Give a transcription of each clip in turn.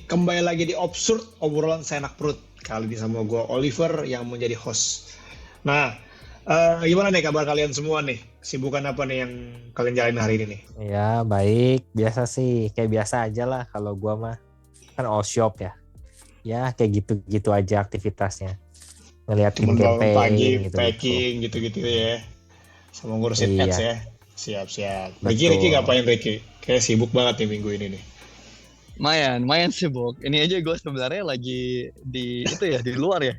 Kembali lagi di Absurd, obrolan seenak perut. Kali ini sama gue Oliver yang menjadi host. Nah, gimana nih kabar kalian semua nih? Kesibukan apa nih yang kalian jalanin hari ini nih? Ya baik, biasa sih, kayak biasa aja lah kalau gua mah. Kan all shop ya. Ya kayak gitu-gitu aja aktivitasnya. Ngeliatin Bangun pagi, campaign gitu-gitu. packing, gitu-gitu ya. Sama ngurusin ads Iya, ya. Siap-siap. Ricky betul. ngapain Ricky? Kayak sibuk banget nih minggu ini nih. Lumayan sibuk. Ini aja gue sebenarnya lagi di luar ya.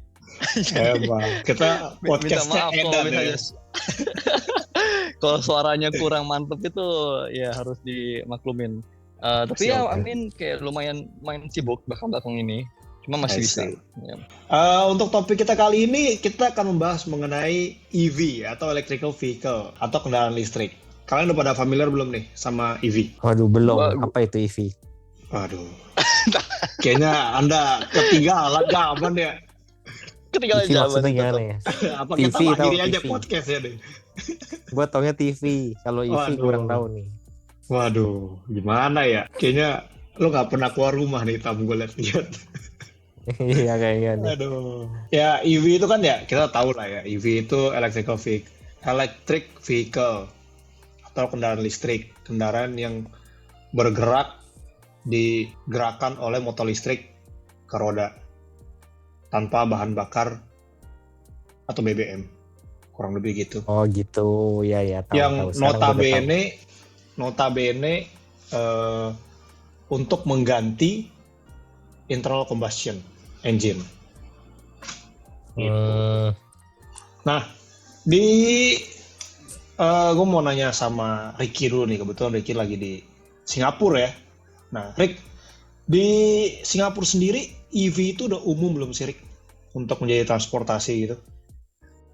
Jadi Emang, kita minta podcastnya maaf kalau edan misalnya ya. kalau suaranya kurang mantep itu ya harus dimaklumin. Tapi ya Siap. Amin kayak lumayan main sibuk belakang ini. Cuma I masih bisa. see. Ya. Untuk topik kita kali ini, kita akan membahas mengenai EV atau electrical vehicle atau kendaraan listrik. Kalian udah pada familiar belum nih sama EV? Waduh, belum. Gua- Apa itu EV? Waduh, kayaknya Anda ketinggalan zaman ya. Ketinggalan EV zaman maksudnya itu gimana tuh. ya? Apa TV kita tahu akhiri aja TV. podcastnya deh. Gua taunya TV. Kalau EV Waduh. kurang tahu nih. Waduh, gimana ya? Kayaknya lo nggak pernah keluar rumah nih, Tam, gue lihat-lihat. Iya kayaknya nih. Aduh. Ya, EV itu kan ya, kita tahu lah ya, EV itu electric vehicle atau kendaraan listrik, kendaraan yang bergerak digerakkan oleh motor listrik ke roda tanpa bahan bakar atau BBM, kurang lebih gitu. Oh gitu, ya tahu. Yang Sekarang gua udah tahu. notabene untuk mengganti internal combustion engine. Gitu. Nah, gue mau nanya sama Ricky dulu nih, kebetulan Ricky lagi di Singapura ya. Nah, Rick, di Singapura sendiri EV itu udah umum belum sih, Rick? Untuk menjadi transportasi gitu?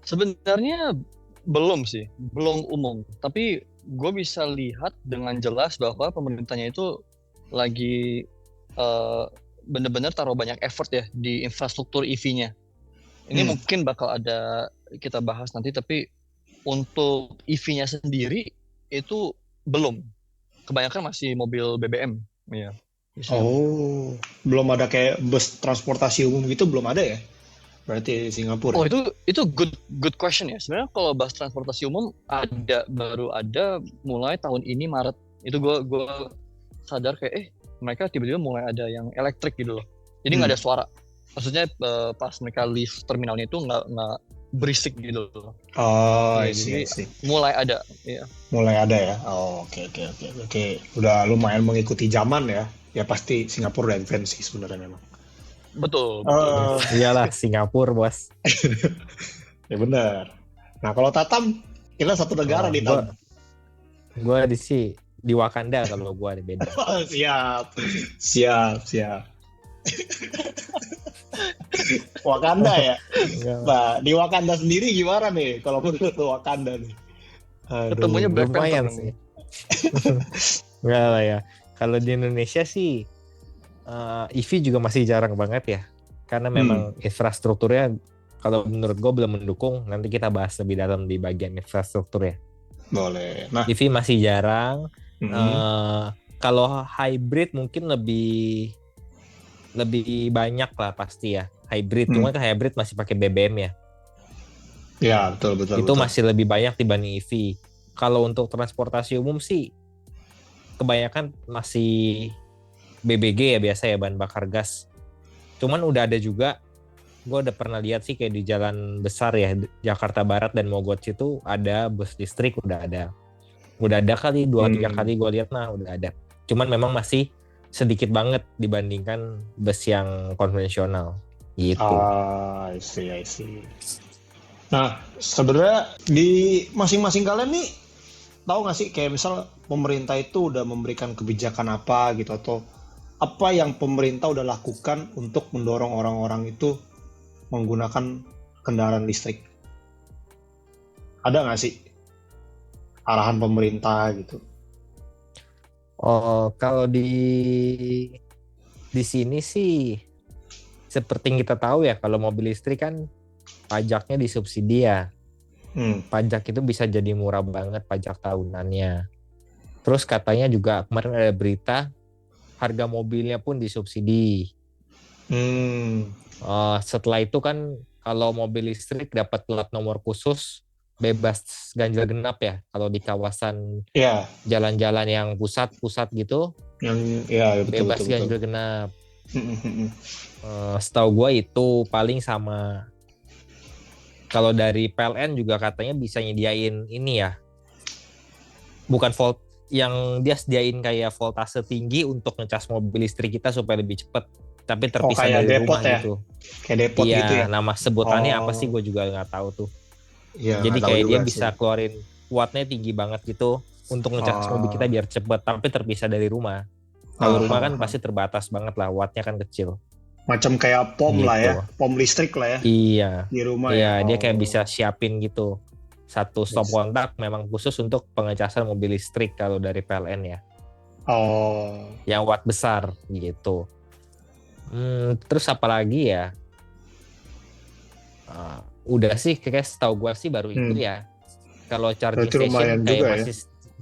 Sebenarnya belum sih, belum umum. Tapi gue bisa lihat dengan jelas bahwa pemerintahnya itu lagi benar-benar taruh banyak effort ya di infrastruktur EV-nya. Ini mungkin bakal ada kita bahas nanti, tapi untuk EV-nya sendiri itu belum. Kebanyakan masih mobil BBM. Ya. Oh, belum ada kayak bus transportasi umum gitu, belum ada ya? Berarti di Singapura. Oh, itu good question ya. Sebenarnya kalau bus transportasi umum baru ada mulai tahun ini Maret. Itu gue sadar kayak mereka tiba-tiba mulai ada yang elektrik gitu loh. Jadi nggak ada suara. Maksudnya pas mereka leave terminalnya itu nggak berisik gitu loh. Oh, Ya, I see. mulai ada. Ya. Mulai ada ya. Oh, oke. Udah lumayan mengikuti zaman ya. Ya pasti Singapura udah advance sih sebenarnya memang. Betul. Iyalah Singapura, bos. Ya benar. Nah, kalau Tatam, kita satu negara di Tam. Gua di Wakanda kalau gua beda. Oh, siap. Wakanda ya. Nah, di Wakanda sendiri gimana nih? Kalau menurut Wakanda nih. Ketemunya Black lumayan Panther sih. Enggak lah ya. Kalau di Indonesia sih EV juga masih jarang banget ya. Karena memang infrastrukturnya kalau menurut gue belum mendukung. Nanti kita bahas lebih dalam di bagian infrastruktur ya. Boleh. Nah, EV masih jarang. Kalau hybrid mungkin lebih banyak lah pasti ya. Hybrid, cuma kan hybrid masih pakai BBM ya. Ya, betul. Itu masih lebih banyak dibanding EV. Kalau untuk transportasi umum sih kebanyakan masih BBG ya, biasa ya, bahan bakar gas. Cuman udah ada juga, gue udah pernah lihat sih kayak di jalan besar ya, Jakarta Barat dan Mogot situ ada bus listrik, udah ada kali 2-3 kali gue lihat, udah ada. Cuman memang masih sedikit banget dibandingkan bus yang konvensional gitu. I see. Nah, sebenarnya di masing-masing kalian nih tahu nggak sih kayak misal pemerintah itu udah memberikan kebijakan apa gitu, atau apa yang pemerintah udah lakukan untuk mendorong orang-orang itu menggunakan kendaraan listrik? Ada nggak sih arahan pemerintah gitu? Oh, kalau di sini sih seperti yang kita tahu ya, kalau mobil listrik kan pajaknya disubsidi ya. Pajak itu bisa jadi murah banget, pajak tahunannya. Terus katanya juga kemarin ada berita harga mobilnya pun disubsidi. Setelah itu kan kalau mobil listrik dapat plat nomor khusus, bebas ganjil genap ya. Kalau di kawasan Ya, jalan-jalan yang pusat-pusat gitu, yang ya betul bebas betul betul. ganjil genap. Setahu gue itu paling sama. Kalau dari PLN juga katanya bisa nyediain ini ya, bukan volt yang dia sediain kayak voltase tinggi untuk ngecas mobil listrik kita supaya lebih cepat, tapi terpisah kayak dari depot rumah ya? gitu. Kayak depot gitu ya? Iya, nama sebutannya apa sih gue juga nggak tahu tuh. Iya, Jadi nggak tahu kayak juga dia sih. bisa keluarin wattnya tinggi banget gitu untuk ngecas mobil kita biar cepet, tapi terpisah dari rumah. Kalau rumah kan pasti terbatas banget lah, wattnya kan kecil. Macam kayak pom Gitu. lah ya, pom listrik lah ya Iya, di rumah iya ya. dia kayak bisa siapin gitu. Satu stop kontak memang khusus untuk pengecasan mobil listrik kalau dari PLN ya. Yang watt besar gitu. Terus apa lagi ya? Udah sih, kayak setahu gue sih baru itu ya. Kalau charging Berarti station kayak juga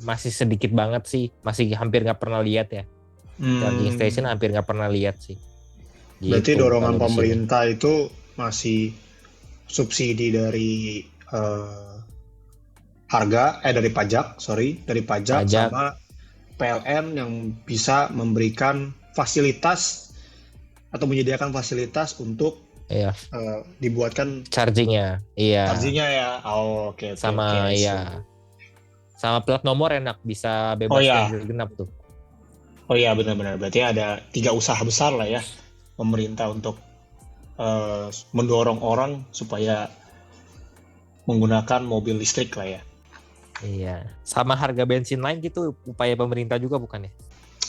masih sedikit banget sih, masih hampir nggak pernah lihat ya. Charging station hampir nggak pernah lihat sih. Gitu, berarti dorongan pemerintah itu masih subsidi dari dari pajak sama PLN yang bisa memberikan fasilitas atau menyediakan fasilitas untuk dibuatkan chargingnya, iya. Chargingnya ya, oke. Sama iya, sama plat nomor enak bisa bebas ganjil genap tuh. Oh iya benar-benar, berarti ada 3 usaha besar lah ya pemerintah untuk mendorong orang supaya menggunakan mobil listrik lah ya. Iya, sama harga bensin lain gitu upaya pemerintah juga bukan ya?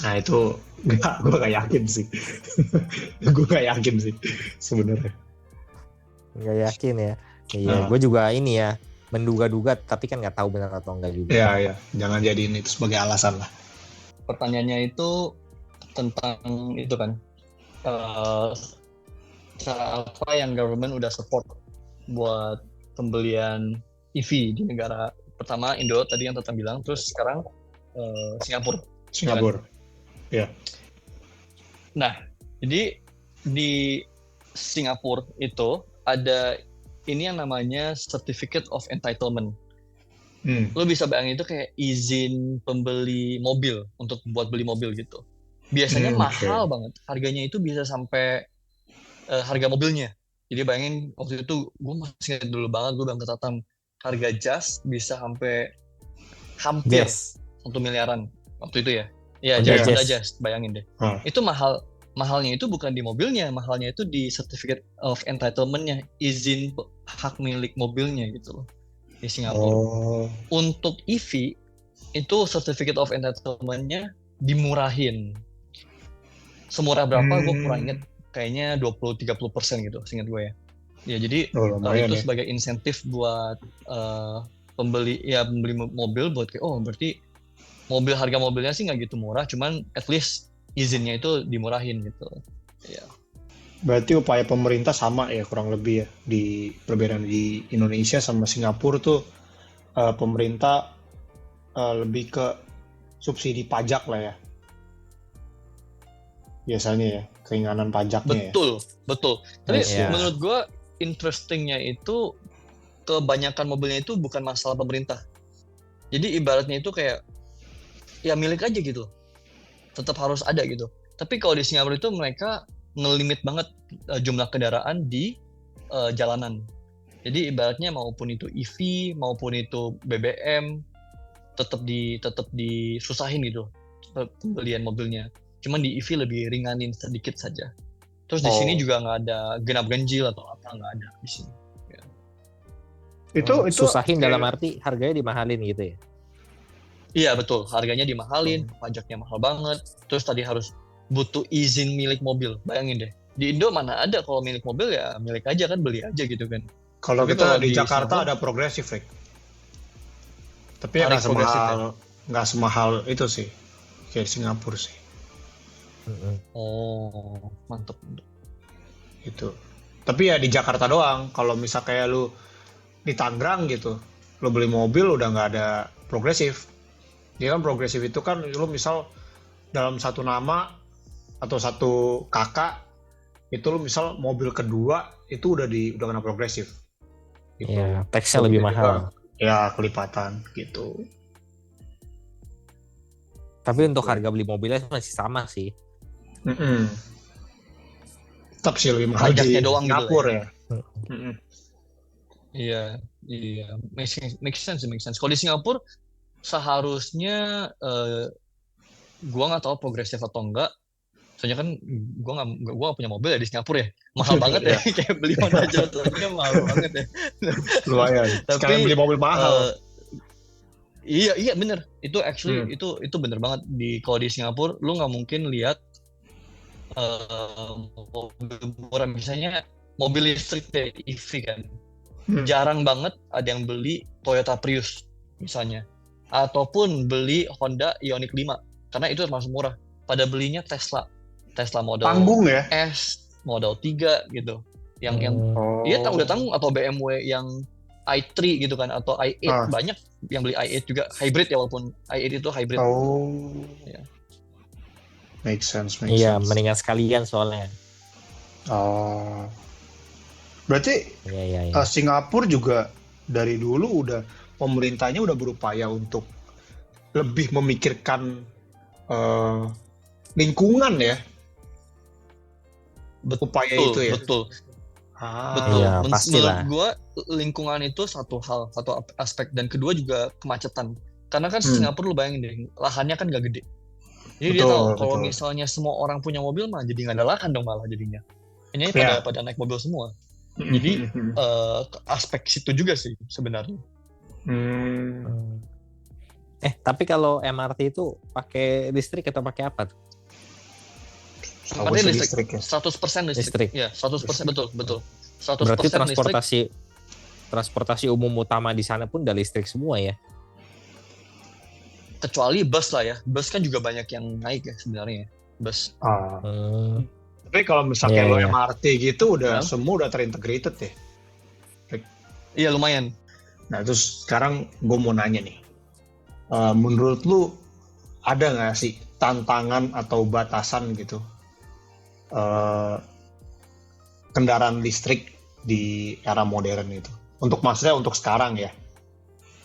Nah itu gue gak yakin sih. Gue gak yakin sih sebenarnya. Nggak yakin ya. Iya, gue juga ini ya menduga-duga, tapi kan nggak tahu benar atau enggak juga. Iya, jangan jadiin itu sebagai alasan lah. Pertanyaannya itu tentang itu kan, cara apa yang government udah support buat pembelian EV di negara. Pertama Indo tadi yang Tata bilang, terus sekarang Singapura. Ya. Nah, jadi di Singapura itu ada ini yang namanya Certificate of Entitlement. Lo bisa bayangin itu kayak izin pembeli mobil untuk buat beli mobil gitu. Biasanya mahal banget, harganya itu bisa sampai harga mobilnya. Jadi bayangin waktu itu gue masih ingat dulu banget, gue bilang ke Tatam, harga jas bisa sampai hampir 1 miliaran waktu itu ya. Iya, jas, bayangin deh. Itu mahalnya itu bukan di mobilnya, mahalnya itu di Certificate of Entitlement-nya, izin hak milik mobilnya gitu loh di Singapura. Untuk EV itu Certificate of Entitlement-nya dimurahin. Semurah berapa gue kurang inget, kayaknya 20-30% gitu seingat gue ya. Ya jadi itu sebagai insentif buat pembeli mobil buat kayak berarti harga mobilnya sih nggak gitu murah, cuman at least izinnya itu dimurahin gitu. Ya. Berarti upaya pemerintah sama ya kurang lebih ya, di perbedaan di Indonesia sama Singapura tuh pemerintah lebih ke subsidi pajak lah ya. Biasanya ya, keringanan pajaknya. Betul. Tapi menurut gue interestingnya itu kebanyakan mobilnya itu bukan masalah pemerintah. Jadi ibaratnya itu kayak ya milik aja gitu. Tetap harus ada gitu. Tapi kalau di Singapura itu mereka ngelimit banget jumlah kendaraan di jalanan. Jadi ibaratnya maupun itu EV maupun itu BBM tetap disusahin gitu pembelian mobilnya. Cuman di EV lebih ringanin sedikit saja. Terus di sini juga nggak ada genap ganjil atau apa, nggak ada di sini. Ya. Itu susahin dalam arti harganya dimahalin gitu ya? Iya betul, harganya dimahalin, pajaknya mahal banget. Terus tadi harus butuh izin milik mobil, bayangin deh. Di Indo mana ada kalau milik mobil ya milik aja kan, beli aja gitu kan. Kalau kita di Jakarta ada progresif, Rick. Tapi ya nggak semahal itu sih, kayak Singapura sih. Oh, mantap. Itu. Tapi ya di Jakarta doang. Kalau misal kayak lu di Tangerang gitu, lu beli mobil udah nggak ada progresif. Dia kan progresif itu kan lu misal dalam satu nama atau satu kakak itu lu misal mobil kedua itu udah kena progresif gitu. Iya, teksnya lebih mahal. Ya kelipatan gitu. Tapi untuk harga beli mobilnya masih sama sih. Tetap sih lebih mahal di Pajaknya doang gitu Singapura ya. Iya, make sense. Kalau di Singapura seharusnya gua nggak tahu progresif atau enggak. Soalnya kan gua nggak punya mobil ya di Singapura ya, mahal banget ya. Kayak beli Honda Jazz aja mahal banget ya. Lumayan. Sekarang beli mobil mahal. Iya bener. Itu actually itu bener banget kalau di Singapura lu nggak mungkin lihat mobil murah, misalnya mobil listrik deh, EV kan. Jarang banget ada yang beli Toyota Prius misalnya, ataupun beli Honda Ioniq 5 karena itu termasuk murah. Pada belinya Tesla model Tanggung ya? S, model 3 gitu. Yang iya udah tanggung, atau BMW yang i3 gitu kan, atau i8. Banyak yang beli i8 juga hybrid ya, walaupun i8 itu hybrid. Ya. Make sense. Iya, mendingan sekalian soalnya. Berarti Iya. Singapura juga dari dulu pemerintahnya udah berupaya untuk lebih memikirkan lingkungan ya. Upaya itu ya. Betul. Iya, pastilah. Menurut gue lingkungan itu satu aspek, dan kedua juga kemacetan. Karena kan Singapura lu bayangin deh, lahannya kan gak gede. Jadi dia tahu kalau misalnya semua orang punya mobil mah jadi nggak ada lahan dong malah jadinya. Ini pada naik mobil semua. Jadi aspek situ juga sih sebenarnya. Tapi kalau MRT itu pakai listrik atau pakai apa tuh? Pakai listrik. 100% listrik. Ya, 100% betul. 100% berarti listrik. transportasi umum utama di sana pun udah listrik semua ya? Kecuali bus lah ya. Bus kan juga banyak yang naik ya sebenarnya. Bus. Tapi kalau misalnya lo MRT gitu semua udah terintegrated ya? Iya lumayan. Nah terus sekarang gue mau nanya nih. Menurut lu ada nggak sih tantangan atau batasan gitu kendaraan listrik di era modern itu? Maksudnya untuk sekarang ya?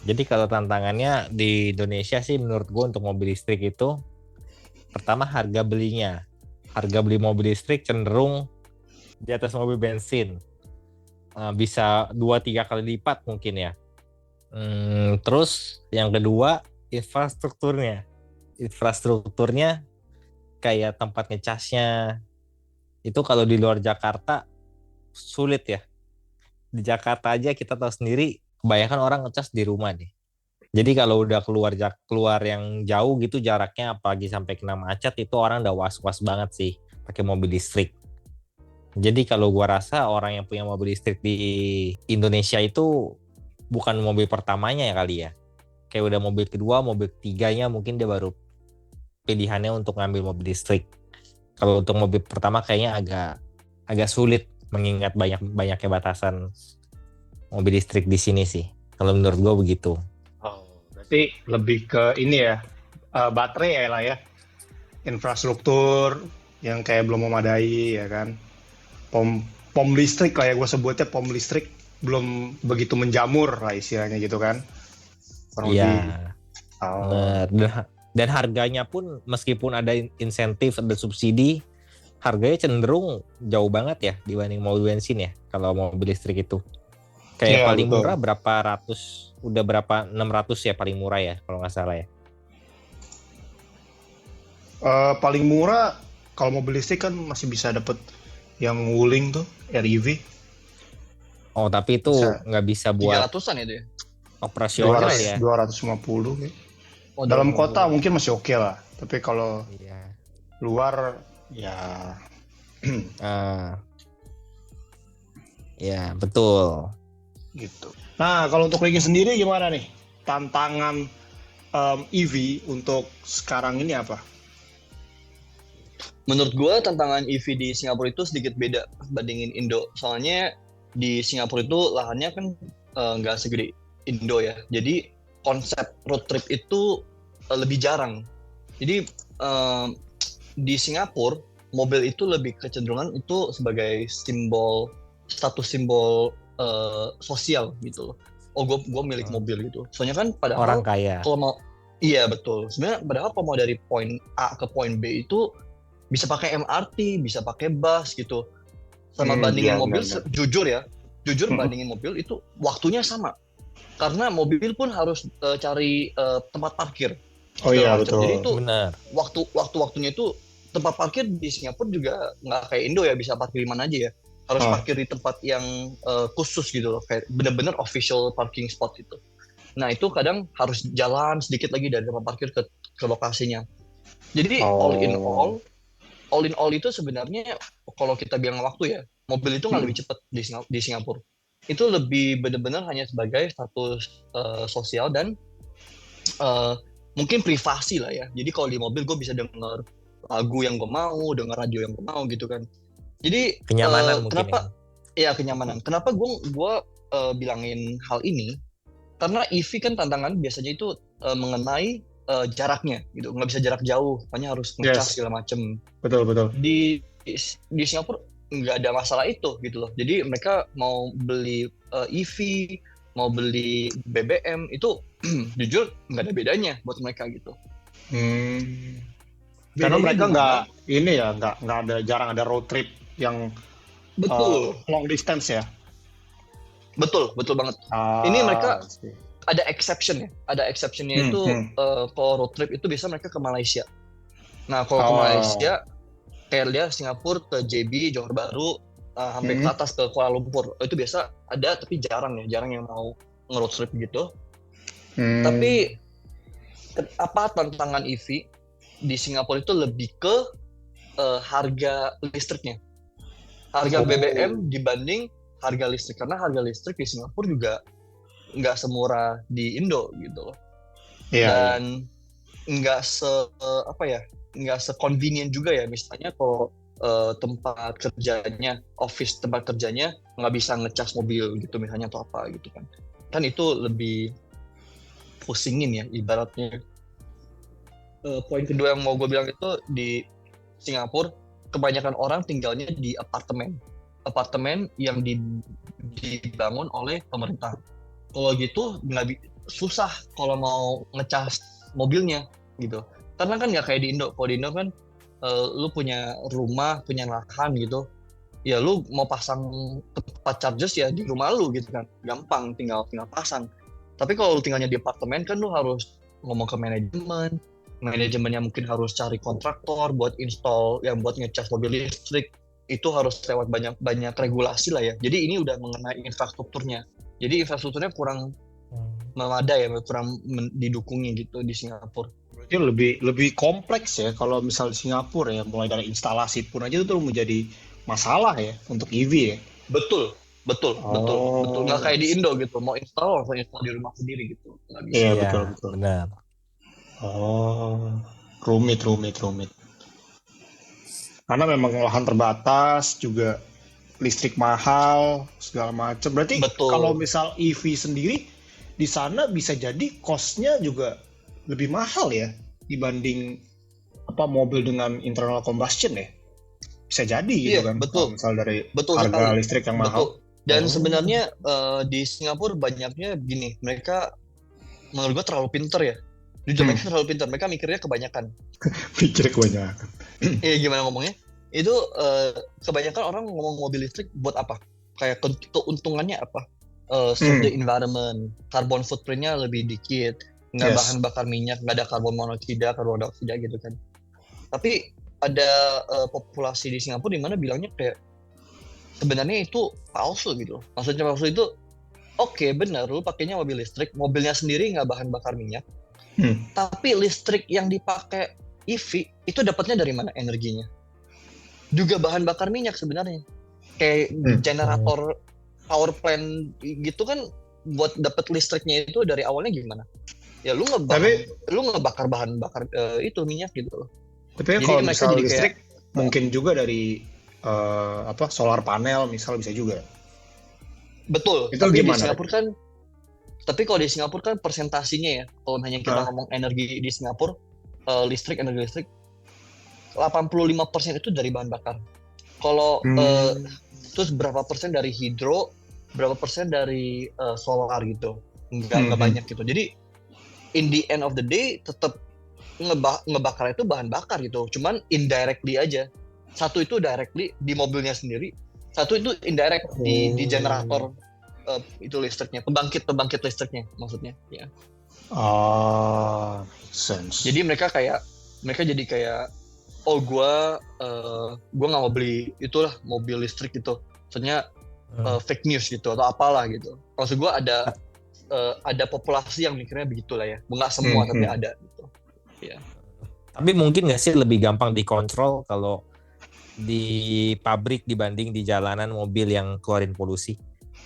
Jadi kalau tantangannya di Indonesia sih menurut gue untuk mobil listrik itu, pertama harga belinya. Harga beli mobil listrik cenderung di atas mobil bensin. Bisa 2-3 kali lipat mungkin ya. Terus yang kedua infrastrukturnya. Infrastrukturnya kayak tempat ngecasnya. Itu kalau di luar Jakarta sulit ya. Di Jakarta aja kita tahu sendiri, kebanyakan orang ngecas di rumah nih. Jadi kalau udah keluar yang jauh gitu jaraknya, apalagi sampai kena macet, itu orang udah was-was banget sih pakai mobil listrik. Jadi kalau gua rasa orang yang punya mobil listrik di Indonesia itu bukan mobil pertamanya ya kali ya. Kayak udah mobil kedua, mobil ketiganya mungkin dia baru pilihannya untuk ngambil mobil listrik. Kalau untuk mobil pertama kayaknya agak sulit mengingat banyaknya batasan mobil listrik di sini sih. Kalau menurut gue begitu. Berarti lebih ke ini ya, baterai ya lah ya, infrastruktur yang kayak belum memadai ya kan, pom listrik lah ya, gue sebutnya pom listrik belum begitu menjamur lah istilahnya gitu kan. Iya. Dan harganya pun meskipun ada insentif, ada subsidi, harganya cenderung jauh banget ya dibanding mobil bensin ya kalau mobil listrik itu. Kayak paling murah berapa ratus, udah berapa 600 ya paling murah ya kalau nggak salah ya. Paling murah kalau mobil listrik kan masih bisa dapet yang Wuling tuh, REV. Oh tapi itu nggak bisa buat 300-an ya dia? Operasional ya? 250 ya. Dalam kota mungkin masih oke lah, tapi kalau luar ya ya betul gitu. Nah kalau untuk Ricky sendiri gimana nih tantangan EV untuk sekarang ini apa? Menurut gue tantangan EV di Singapura itu sedikit beda bandingin Indo. Soalnya di Singapura itu lahannya kan nggak segede Indo ya. Jadi konsep road trip itu lebih jarang. Jadi di Singapura mobil itu lebih kecenderungan itu sebagai status simbol sosial gitu loh. Oh, gue milik mobil gitu. Soalnya kan padahal Orang kaya. kalau mau, iya betul. Sebenarnya padahal kalau mau dari poin A ke poin B itu bisa pakai MRT, bisa pakai bus gitu. Sama bandingin mobil, jujur bandingin mobil itu waktunya sama. Karena mobil pun harus cari tempat parkir. Oh iya betul. Jadi itu Benar. waktunya itu tempat parkir di Singapura juga nggak kayak Indo ya, bisa parkir di mana aja ya. Harus parkir di tempat yang khusus gitu loh, kayak bener-bener official parking spot itu. Nah itu kadang harus jalan sedikit lagi dari tempat parkir ke lokasinya. Jadi all in all itu sebenarnya kalau kita bilang waktu ya, mobil itu nggak lebih cepat di Singapura. Itu lebih benar-benar hanya sebagai status sosial dan mungkin privasi lah ya. Jadi kalau di mobil gue bisa denger lagu yang gue mau, denger radio yang gue mau gitu kan. Jadi Kenyamanan mungkin kenapa? Ya kenyamanan. Kenapa gue bilangin hal ini? Karena EV kan tantangan biasanya itu mengenai jaraknya gitu, nggak bisa jarak jauh, makanya harus ngecas segala macem. Betul. Di Singapura nggak ada masalah itu gitu loh. Jadi mereka mau beli EV, mau beli BBM itu jujur nggak ada bedanya buat mereka gitu. Karena mereka nggak ada, jarang ada road trip yang long distance ya. Betul banget. Ini mereka ada exception ya. Ada exceptionnya itu kalau road trip itu bisa mereka ke Malaysia. Nah kalau ke Malaysia kayak dia Singapura ke JB, Johor Bahru, sampai ke atas ke Kuala Lumpur. Itu biasa ada tapi jarang yang mau nge-road trip gitu. Tapi apa tantangan EV di Singapura itu lebih ke harga listriknya. Harga BBM dibanding harga listrik, karena harga listrik di Singapura juga nggak semurah di Indo gitu loh. Dan nggak se-convenient juga ya. Misalnya kalau tempat kerjanya nggak bisa ngecas mobil gitu misalnya atau apa gitu kan itu lebih pusingin ya ibaratnya. Poin kedua yang mau gue bilang itu di Singapura kebanyakan orang tinggalnya di apartemen yang dibangun oleh pemerintah. Kalau gitu susah kalau mau ngecas mobilnya gitu. Karena kan nggak kayak di Indo. Kalau di Indo kan lu punya rumah, punya lahan gitu. Ya lu mau pasang tempat chargers ya di rumah lu gitu kan. Gampang tinggal pasang. Tapi kalau lu tinggalnya di apartemen kan lu harus ngomong ke manajemennya mungkin harus cari kontraktor buat install yang buat ngecas mobil listrik. Itu harus lewat banyak regulasi lah ya. Jadi ini udah mengenai infrastrukturnya. Jadi infrastrukturnya kurang memadai ya, kurang didukungnya gitu di Singapura. Berarti lebih kompleks ya kalau misal di Singapura ya, mulai dari instalasi pun aja itu menjadi masalah ya untuk EV ya. Betul. Nggak kayak di Indo gitu, mau install langsung install di rumah sendiri gitu. Iya betul. Benar. Rumit. Karena memang lahan terbatas, juga listrik mahal, segala macam. Berarti kalau misal EV sendiri di sana bisa jadi cost-nya juga lebih mahal ya dibanding mobil dengan internal combustion ya. Bisa jadi gitu kan. Betul. Misal dari harga sekali. listrik yang mahal. Dan sebenarnya di Singapura banyaknya gini, mereka menurut gue terlalu pinter ya. Jujur mereka terlalu pintar, mereka mikirnya kebanyakan. Iya gimana ngomongnya? Itu kebanyakan orang ngomong mobil listrik buat apa? Kayak keuntungannya apa? Save the environment, carbon footprint-nya lebih dikit, nggak bahan bakar minyak, nggak ada karbon monoksida gitu kan. Tapi ada populasi di Singapura di mana bilangnya kayak sebenarnya itu palsu gitu. Maksudnya palsu itu oke, benar, lu pakainya mobil listrik, mobilnya sendiri nggak bahan bakar minyak. Tapi listrik yang dipakai EV itu dapatnya dari mana energinya? Juga bahan bakar minyak sebenarnya. Kayak generator power plant gitu kan, buat dapat listriknya itu dari awalnya gimana? Ya lu ngebakar bahan bakar itu minyak gitu loh. Tapi kalau misal listrik mungkin juga dari solar panel misal bisa juga. Betul. Itu tapi gimana? Di Singapura kan, tapi kalau di Singapura kan persentasinya ya, kalau hanya kita ngomong energi di Singapura, energi listrik 85% itu dari bahan bakar. Kalau terus berapa persen dari hidro, berapa persen dari solar gitu. Nggak banyak gitu. Jadi in the end of the day tetap ngebakar itu bahan bakar gitu. Cuman indirectly aja. Satu itu directly di mobilnya sendiri, satu itu indirect di generator itu listriknya, pembangkit listriknya maksudnya ya. Sense. Jadi mereka jadi kayak oh gua nggak mau beli itulah mobil listrik gitu. Maksudnya fake news gitu atau apalah gitu. Maksud gua ada populasi yang mikirnya begitulah ya. Nggak semua tapi ada gitu. Ya. Tapi mungkin nggak sih lebih gampang dikontrol kalau di pabrik dibanding di jalanan mobil yang keluarin polusi?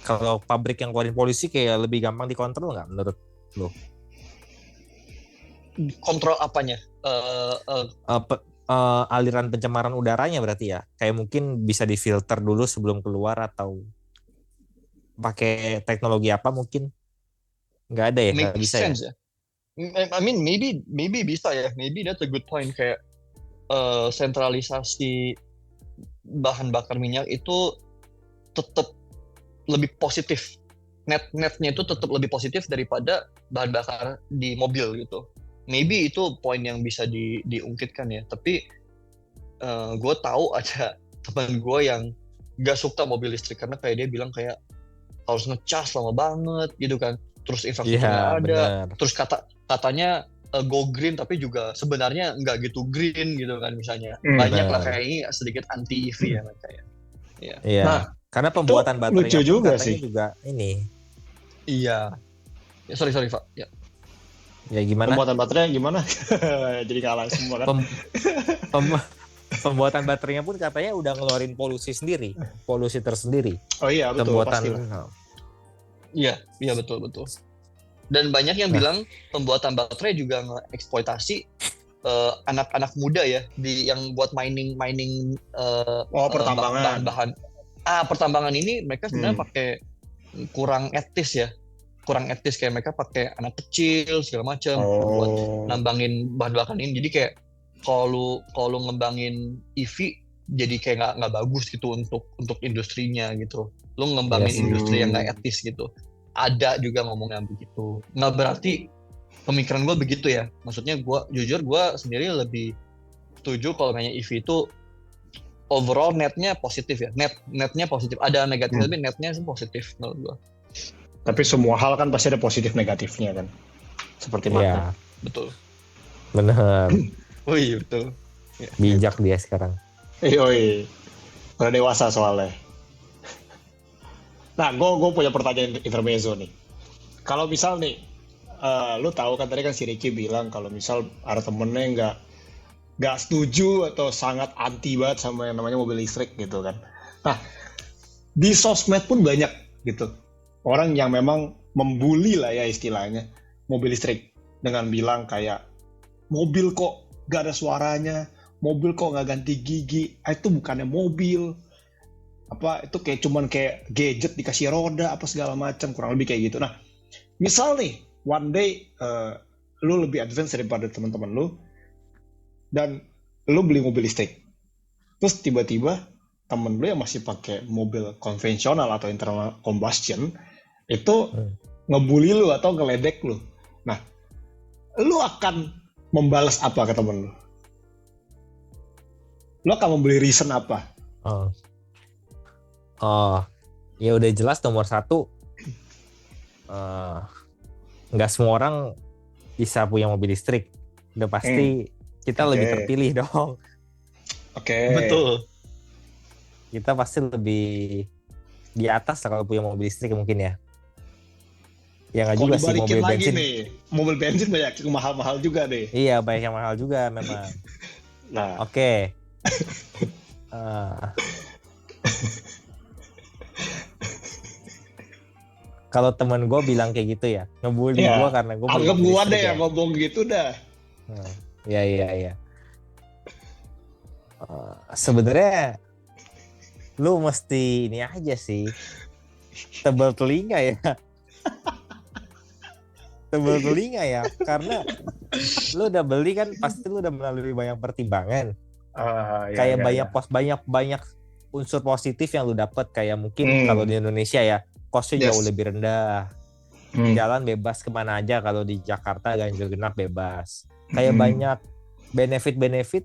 Kalau pabrik yang keluarin polusi kayak lebih gampang dikontrol nggak menurut lo? Kontrol apanya? Aliran pencemaran udaranya berarti ya? Kayak mungkin bisa difilter dulu sebelum keluar atau pakai teknologi apa mungkin? Nggak ada ya? Nggak bisa sense ya? I mean maybe bisa ya. Maybe that's a good point kayak sentralisasi bahan bakar minyak itu tetap lebih positif. Netnya itu tetap lebih positif daripada bahan bakar di mobil gitu. Maybe itu poin yang bisa diungkitkan ya. Tapi gue tahu ada teman gue yang gak suka mobil listrik karena kayak dia bilang kayak harus ngecas lama banget gitu kan. Terus infrastrukturnya ada. Bener. Terus katanya go green tapi juga sebenarnya nggak gitu green gitu kan misalnya. Banyak lah kayak ini sedikit anti EV ya kayak. Iya. Nah, karena pembuatan baterainya lucu juga sih. Juga ini. Iya. Ya, sorry Pak. Ya. Ya gimana? Pembuatan baterainya gimana? Jadi kalah semua kan. Pembuatan baterainya pun katanya udah ngeluarin polusi tersendiri. Oh iya betul. Iya betul. Dan banyak yang bilang pembuatan baterai juga nge-eksploitasi anak-anak muda ya yang buat mining pertambangan. Pertambangan ini mereka sebenarnya pakai kurang etis kayak mereka pakai anak kecil segala macam buat nambangin bahan bakar ini. Jadi kayak kalau lu ngembangin EV jadi kayak nggak bagus gitu untuk industrinya gitu. Lu ngembangin industri yang nggak etis gitu. Ada juga ngomongnya begitu. Nggak berarti pemikiran gue begitu ya. Maksudnya gue sendiri lebih setuju kalau namanya EV itu overall netnya positif ya. Netnya positif. Ada negatif tapi netnya sih positif menurut gue. Tapi semua hal kan pasti ada positif negatifnya kan. Seperti mana? Betul. Benar. Oh iya betul. Bijak dia sekarang. Udah dewasa soalnya. Nah, gue punya pertanyaan intermezzo nih. Kalau misal nih, lu tahu kan tadi kan si Ricky bilang kalau misal ada temennya nggak setuju atau sangat anti banget sama yang namanya mobil listrik gitu kan. Nah, di sosmed pun banyak gitu orang yang memang membuli lah ya istilahnya mobil listrik dengan bilang kayak mobil kok gak ada suaranya, mobil kok nggak ganti gigi, itu bukannya mobil. Apa itu kayak cuman kayak gadget dikasih roda apa segala macam, kurang lebih kayak gitu. Nah, misal nih one day lu lebih advance daripada teman-teman lu dan lu beli mobil listrik, terus tiba-tiba temen lu yang masih pakai mobil konvensional atau internal combustion itu ngebully lu atau ngeledek lu. Nah, lu akan membalas apa ke temen lu? Lu akan memberi reason apa? Ya udah jelas nomor satu, nggak semua orang bisa punya mobil listrik. Udah pasti kita lebih terpilih dong. Betul. Kita pasti lebih di atas kalau punya mobil listrik mungkin ya. Ya nggak juga sih mobil bensin. Nih, mobil bensin banyak yang mahal-mahal juga deh. Iya banyak yang mahal juga memang. Nah, oke. Kalau temen gue bilang kayak gitu ya, ngebully gue karena gue anggap gue deh yang ngomong gitu dah. Iya. Sebenarnya lu mesti ini aja sih, tebal telinga ya. Tebal telinga ya, karena lu udah beli kan pasti lu udah melalui banyak pertimbangan. Kayak banyak unsur positif yang lu dapat, kayak mungkin kalau di Indonesia ya kosnya jauh lebih rendah. Jalan bebas kemana aja, kalau di Jakarta ganjil genap bebas. Kayak banyak benefit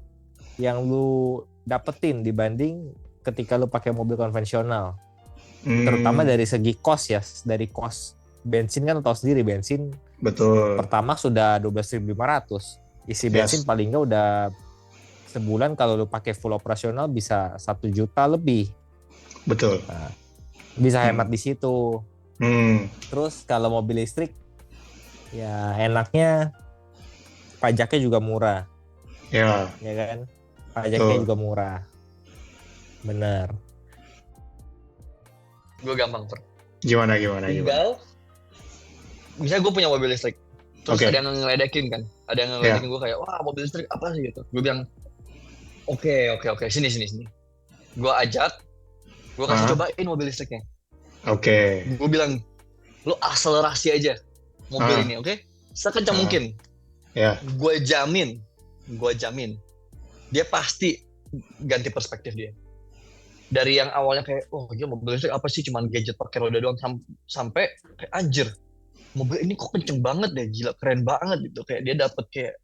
yang lu dapetin dibanding ketika lu pakai mobil konvensional. Terutama dari segi kos ya, dari kos bensin kan tahu sendiri, bensin betul. Pertama sudah 12.500. Isi bensin paling nggak udah sebulan kalau lu pakai full operasional bisa 1 juta lebih. Betul. Nah, bisa hemat di situ. Terus kalau mobil listrik ya enaknya pajaknya juga murah. Ya kan? Pajaknya juga murah. Benar. Gue gampang, Gimana? Tinggal, misalnya gue punya mobil listrik, terus ada yang ngeledekin kan, ada yang ngeledekin gue kayak, wah mobil listrik apa sih gitu. Gue bilang, oke, sini. Gue ajak, gue kasih cobain mobil listriknya. Gue bilang, lu akselerasi aja mobil ini, oke? Sekencang mungkin. Gue jamin, dia pasti ganti perspektif dia. Dari yang awalnya kayak, mobil listrik apa sih, cuman gadget pakai roda doang, sampai kayak anjir, mobil ini kok kenceng banget deh, gila keren banget gitu, kayak dia dapet kayak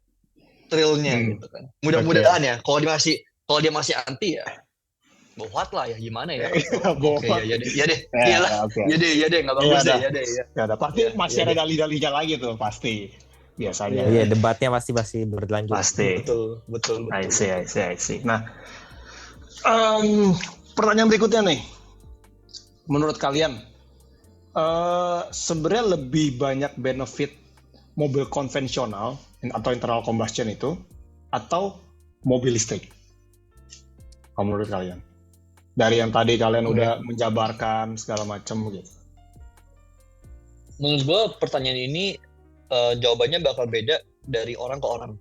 thrill-nya gitu kan. Mudah-mudahan ya, kalau dia masih anti ya, bohwat lah ya, gimana ya? Ya deh, nggak bagus deh, ya deh. Pasti masih ada dalih-dalihnya lagi tuh pasti. Biasanya. Iya, debatnya masih berlanjut. Pasti. Betul. I see. Nah, pertanyaan berikutnya nih, menurut kalian sebenarnya lebih banyak benefit mobil konvensional atau internal combustion itu atau mobil listrik? Kalau menurut kalian, dari yang tadi kalian udah menjabarkan segala macam gitu. Menurut gue pertanyaan ini jawabannya bakal beda dari orang ke orang.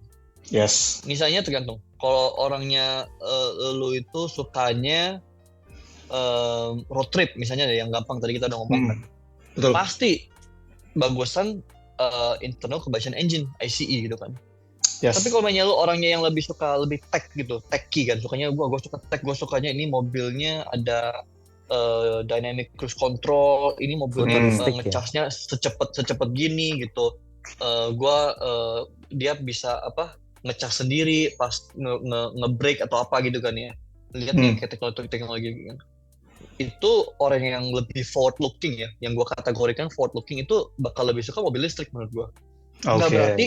Yes. Misalnya tergantung. Kalau orangnya lu itu sukanya road trip misalnya yang gampang tadi kita udah ngomong kan. Betul. Pasti bagusan internal combustion engine ICE gitu kan. Yes. Tapi kalau lu orangnya yang lebih tech gitu, techy kan, sukanya gue suka tech, gue sukanya ini mobilnya ada dynamic cruise control, ini mobilnya ngecasnya secepat gini gitu. Dia bisa ngecas sendiri pas nge-brake atau apa gitu kan ya. Lihat nih kayak teknologi kan. Itu orang yang lebih forward looking ya, yang gue kategorikan forward looking itu bakal lebih suka mobil listrik menurut gue. Nggak berarti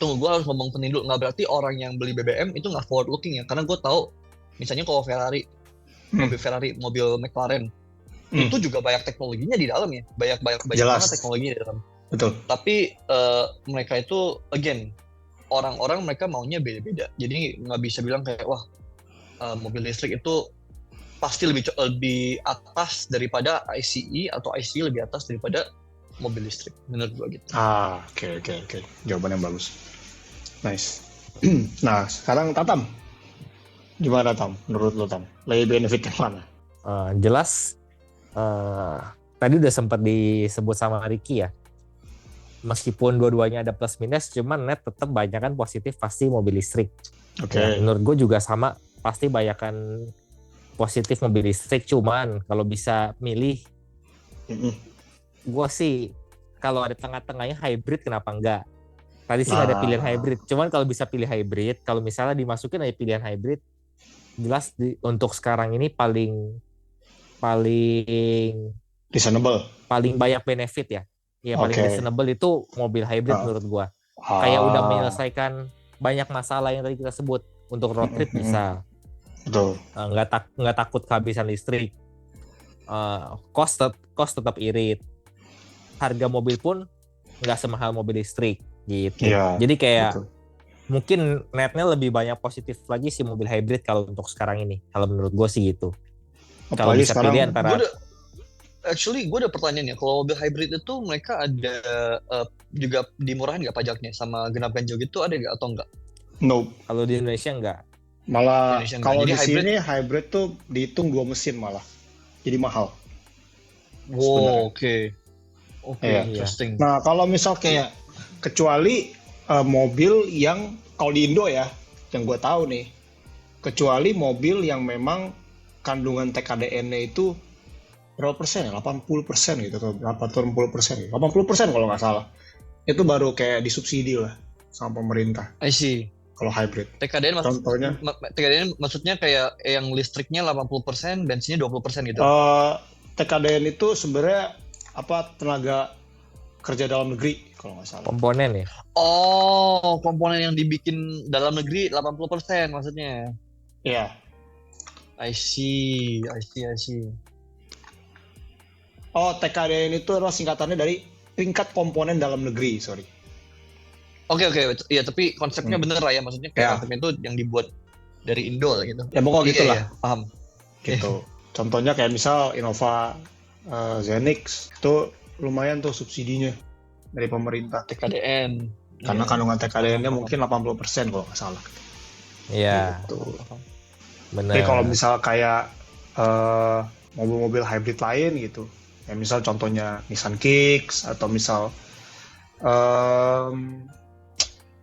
gue harus ngomong penting dulu, nggak berarti orang yang beli BBM itu nggak forward looking ya, karena gue tahu misalnya kalau mobil McLaren itu juga banyak teknologinya di dalam ya, banyak banget teknologinya di dalam. Betul. Tapi mereka itu again orang-orang mereka maunya beda-beda, jadi nggak bisa bilang kayak mobil listrik itu pasti lebih atas daripada ICE atau ICE lebih atas daripada mobil listrik menurut gua gitu. Oke. Jawaban yang bagus. Nice. Nah, sekarang Tatam. Gimana Tam? Menurut lo Tam? Lebih benefit yang mana? Jelas tadi udah sempat disebut sama Ricky ya. Meskipun dua-duanya ada plus minus, cuman net tetap banyakan positif pasti mobil listrik. Oke. Ya, menurut gue juga sama, pasti banyakan positif mobil listrik. Cuman kalau bisa milih, gue sih kalau ada tengah-tengahnya hybrid kenapa enggak? Tadi sih nggak ada pilihan hybrid. Cuman kalau bisa pilih hybrid, kalau misalnya dimasukin aja pilihan hybrid, jelas untuk sekarang ini paling reasonable, paling banyak benefit ya. Ya paling reasonable itu mobil hybrid menurut gua. Kayak udah menyelesaikan banyak masalah yang tadi kita sebut. Untuk road trip bisa. Betul. Nggak takut kehabisan listrik. Cost tetap irit. Harga mobil pun nggak semahal mobil listrik gitu. Ya, jadi kayak betul. Mungkin netnya lebih banyak positif lagi sih mobil hybrid kalau untuk sekarang ini. Kalau menurut gue sih gitu. Kalau bisa sekarang, pilih antara gue ada pertanyaan ya, kalau mobil hybrid itu mereka ada juga dimurahin nggak pajaknya sama genap ganjil gitu, ada nggak atau enggak? No. Kalau di Indonesia enggak. Malah kalau di sini hybrid tuh dihitung 2 mesin malah, jadi mahal. Oke, interesting. Nah kalau misal kayak kecuali mobil yang kalau di Indo ya, yang gue tahu nih, Kecuali mobil yang memang kandungan TKDN-nya itu berapa persen ya? 80% gitu atau berapa, atau 60% gitu. 80% kalau nggak salah. Itu baru kayak disubsidi lah sama pemerintah I see. kalau hybrid. Contohnya? TKDN maksudnya kayak yang listriknya 80%, bensinnya 20% gitu. TKDN itu sebenarnya tenaga kerja dalam negeri kalau nggak salah. Komponen ya. Oh, komponen yang dibikin dalam negeri 80% maksudnya. Iya. I see. Oh, TKDN itu adalah singkatannya dari tingkat komponen dalam negeri, sorry. Oke. Iya, tapi konsepnya bener lah ya. Maksudnya kayak konsepnya itu yang dibuat dari Indo gitu. Ya pokoknya gitulah. Iya, paham. Gitu. Contohnya kayak misal Innova Zenix itu lumayan tuh subsidinya dari pemerintah. TKDN. Karena kandungan TKDN-nya mungkin 80% kalau nggak salah. Iya. Gitu. Benar. Tapi kalau misal kayak mobil-mobil hybrid lain gitu, ya misal contohnya Nissan Kicks atau misal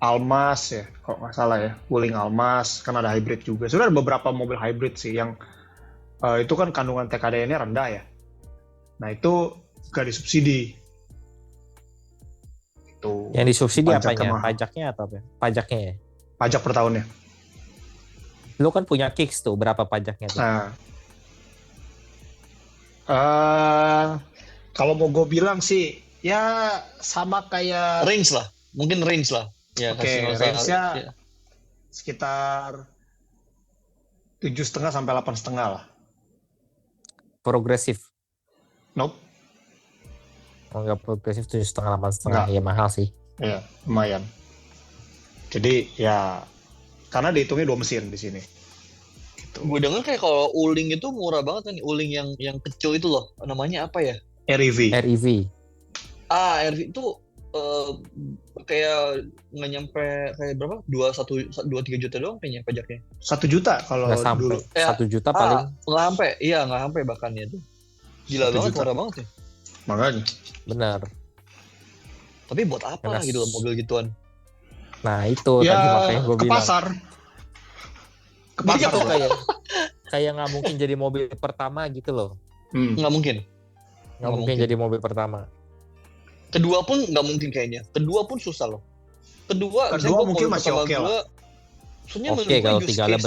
Almas ya, kalau nggak salah ya, Wuling Almas kan ada hybrid juga. Sebenarnya ada beberapa mobil hybrid sih yang itu kan kandungan TKDN-nya rendah ya. Nah itu nggak disubsidi. Itu. Yang disubsidi pajaknya apanya? Pajaknya atau apa? Pajaknya ya? Pajak per tahunnya. Lu kan punya Kicks tuh, berapa pajaknya tuh? Nah, kalau mau gue bilang sih, ya sama kayak mungkin range lah. Ya, oke, range-nya sekitar 7,5 sampai 8,5 lah. Progresif? Nope. Oh, enggak progresif, 7,5, 8,5. Ya mahal sih. Iya, lumayan. Jadi ya karena dihitungnya 2 mesin di sini. Gitu. Gue dengar kayak kalau Wuling itu murah banget kan, Wuling yang kecil itu loh, namanya apa ya? REV. REV itu kayak nggak nyampe kayak berapa? 2-3 juta doang kayaknya pajaknya. 1 juta kalau dulu. 1 juta paling. Nggak sampai bahkan itu. Gila banget, murah banget ya. Makanya. Benar. Tapi buat apa gitu loh mobil gituan? Nah itu ya, tadi makanya gue bilang. Ke pasar tuh kayak nggak mungkin jadi mobil pertama gitu loh. Nggak mungkin. Nggak mungkin jadi mobil pertama. Kedua pun nggak mungkin kayaknya. Kedua pun susah loh. Kedua mungkin masih oke lah. Oke kalau 3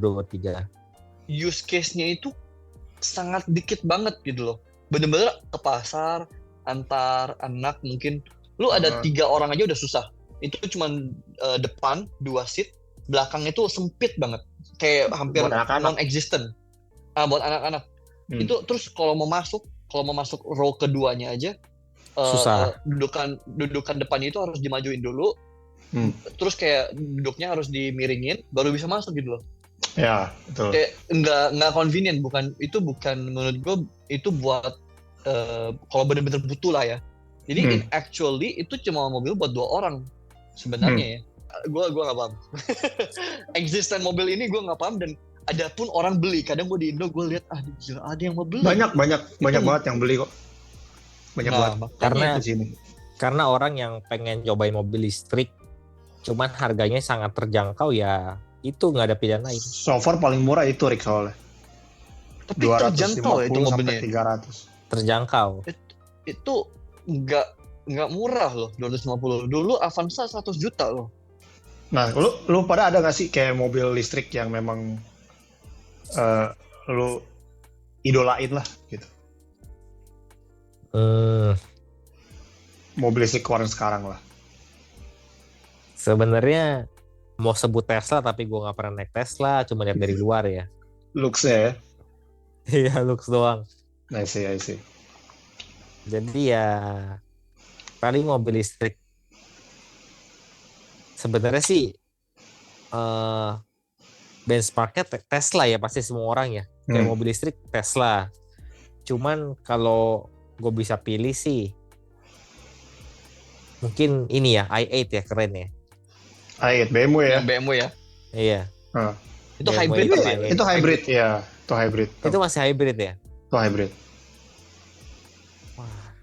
bertiga. Use case-nya itu sangat dikit banget gitu loh. Bener-bener ke pasar, antar anak mungkin. Lu ada 3 orang aja udah susah. Itu cuma depan 2 seat, belakangnya itu sempit banget. Kayak hampir non-existent. Buat anak-anak. Itu terus kalau mau masuk row keduanya aja, susah. Dudukan depannya itu harus dimajuin dulu. Terus kayak duduknya harus dimiringin baru bisa masuk gitu loh. Ya, betul. Kayak nggak convenient, bukan menurut gue itu buat kalau benar-benar butuh lah ya. Jadi actually itu cuma mobil buat 2 orang sebenarnya ya. Gue nggak paham. Existence mobil ini gue nggak paham, dan ada pun orang beli. Kadang gue di Indo gue lihat gila, ada yang mau beli. Banyak banget yang beli kok. Banyak banget. Karena orang yang pengen cobain mobil listrik, cuman harganya sangat terjangkau ya, itu nggak ada pilihan lain. So far paling murah itu Rick soalnya. Tapi terjangkau itu mobilnya. 300. Terjangkau. Itu nggak murah loh, 250. Dulu Avanza 100 juta loh. Nah, lu pada ada nggak sih kayak mobil listrik yang memang lu idolain lah gitu? Mobil listrik keluaran sekarang lah. Sebenarnya mau sebut Tesla, tapi gue nggak pernah naik Tesla, cuma lihat dari luar ya. Looks-nya ya? Iya, looks doang. I see. Jadi ya paling mobil listrik. Sebenarnya sih benchmarknya Tesla ya, pasti semua orang ya. Kayak mobil listrik Tesla. Cuman kalau gue bisa pilih sih mungkin ini ya, i8 ya, keren ya. i8 BMW ya? BMW ya? Iya. Itu BMW hybrid ya? Itu hybrid ya. Itu hybrid. Itu masih hybrid ya? Itu hybrid. Wah.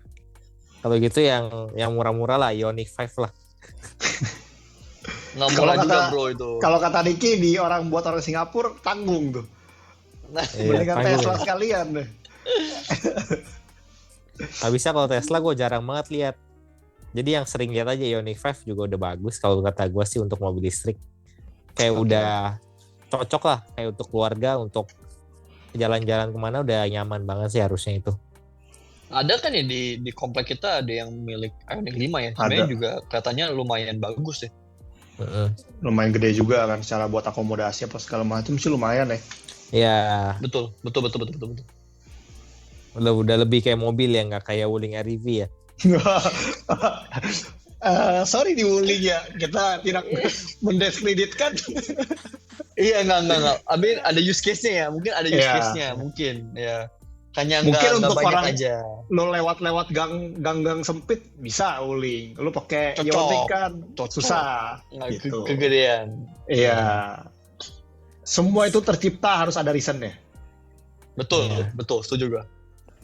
Kalau gitu yang murah-murah lah, Ioniq 5 lah. Nggak Kalau murah juga kata bro itu. kalau kata Niki buat orang Singapura tanggung tuh. Iya, Mendingan tanggung Tesla ya. sekalian deh. Nggak bisa kalau Tesla gue jarang banget lihat. Jadi yang sering lihat aja Ioniq 5 juga udah bagus kalau kata gue sih untuk mobil listrik. Kayak Oke. udah cocok lah kayak untuk keluarga, untuk jalan-jalan kemana udah nyaman banget sih harusnya itu. Ada kan ya di komplek kita ada yang milik Ioniq 5 ya. Sebenarnya Ada. juga katanya lumayan bagus ya. Heeh. Lumayan gede juga kan secara buat akomodasi apa segala macam sih lumayan ya. Ya Betul. udah lebih kayak mobil ya, nggak kayak Wuling REV ya. Sorry diuling ya, kita tidak mendiskreditkan. Iya enggak. Amin ada use case-nya ya. Mungkin ada use Iya. case-nya mungkin ya. Hanya Mungkin nggak untuk banyak orang aja. lo lewat-lewat gang sempit bisa uling. Lo pakai Cocok. Ioniq kan Cocok. susah. Nggak Gitu. kegedean. Iya. Semua itu tercipta harus ada reason-nya. Betul, Iya. betul, setuju gue.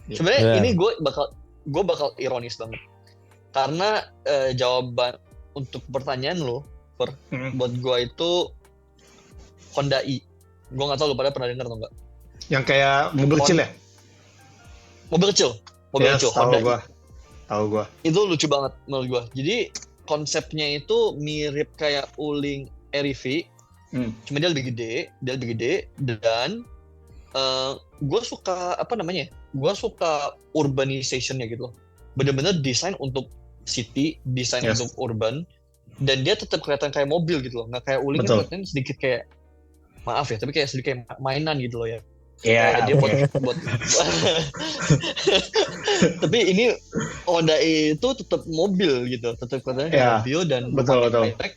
Iya. Sebenarnya Benar. ini gue bakal ironis banget. Karena jawaban untuk pertanyaan lo, buat gue itu Honda i. Gue nggak tahu lo pada pernah dengar atau enggak. Yang kayak mobil kecil ya? Mobil kecil, Yes, Honda i. Tahu gua. Itu lucu banget menurut gue. Jadi konsepnya itu mirip kayak Wuling REV, cuma dia lebih gede dan gue suka apa namanya? Gue suka urbanization-nya gitu loh. Bener-bener desain untuk city, desain Yes. untuk urban, dan dia tetap kelihatan kayak mobil gitu loh. Nggak kayak Wuling kan Betul. kelihatan sedikit kayak maaf ya, tapi kayak sedikit kayak mainan gitu loh ya. Iya. Dia buat tapi ini Honda itu tetap mobil gitu, tetap kelihatan kayak Ya, mobil dan betul, lumayan betul. high-tech.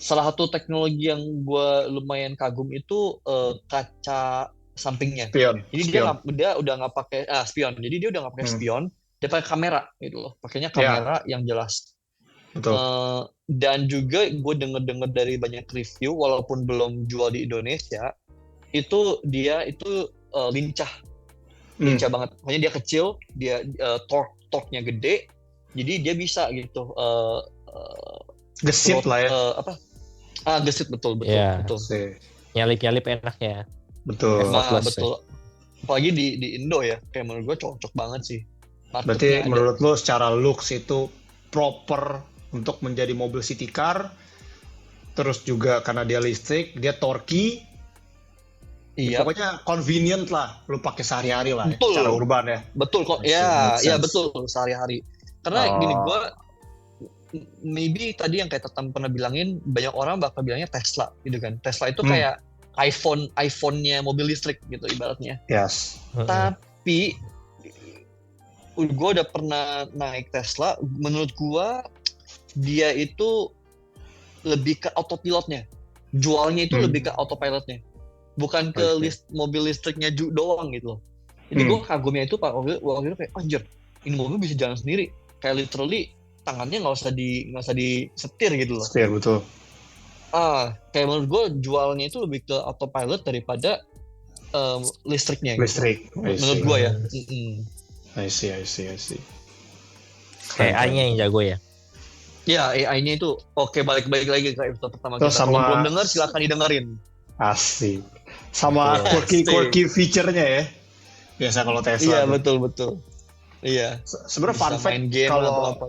Salah satu teknologi yang gue lumayan kagum itu kaca sampingnya. Spion. Jadi dia udah nggak pakai spion. Jadi dia udah nggak pakai spion, dia pakai kamera gitu loh. Pakainya kamera yang jelas. Betul. Dan juga gue denger dari banyak review, walaupun belum jual di Indonesia, itu dia itu lincah banget. Makanya dia kecil, dia torque-nya gede, jadi dia bisa gitu. Gesit lah ya. Gesit betul. Iya. Betul. Nyalip-nyalip enaknya. Betul. Effortless, Betul. Apalagi di Indo ya, kayak menurut gue cocok banget sih. Berarti menurut lo secara looks itu proper untuk menjadi mobil city car, terus juga karena dia listrik, dia torquey. Iya. Pokoknya convenient lah, lo pakai sehari-hari lah, Betul. secara urban ya. Betul kok. Makes Ya sense. betul sehari-hari. Karena gini, gue maybe tadi yang kayak Tatam pernah bilangin, banyak orang bakal bilangnya Tesla gitu kan. Tesla itu kayak iPhone-nya mobil listrik gitu ibaratnya. Yes. Tapi gue udah pernah naik Tesla, menurut gue dia itu lebih ke autopilotnya. Jualnya itu lebih ke autopilotnya. Bukan ke mobil listriknya doang gitu loh. Jadi gue kagumnya itu waktu itu kayak anjir, ini mobil bisa jalan sendiri. Kayak literally tangannya nggak usah disetir gitu loh. Setir, betul. Kayak menurut gue jualnya itu lebih ke autopilot daripada listriknya. Listrik. Gitu. Menurut gue ya. I see. Kayak AI-nya yang jago ya. Ya, AI-nya itu oke, balik lagi ke episode pertama Terus kita. Kalau sama- belum dengar silakan didengerin. Asik. Sama Asik. quirky feature-nya ya. Biasa kalau Tesla. Iya, betul. Iya. Sebenarnya fun Bisa fact, main game kalau atau apa.